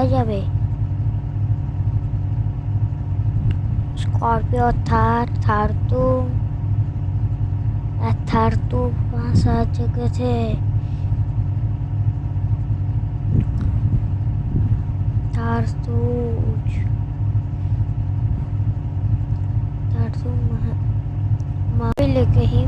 যাবে। स्कॉर्पियो थार थार तो थार तो 5-7 जगह છે। थार तो लेके ही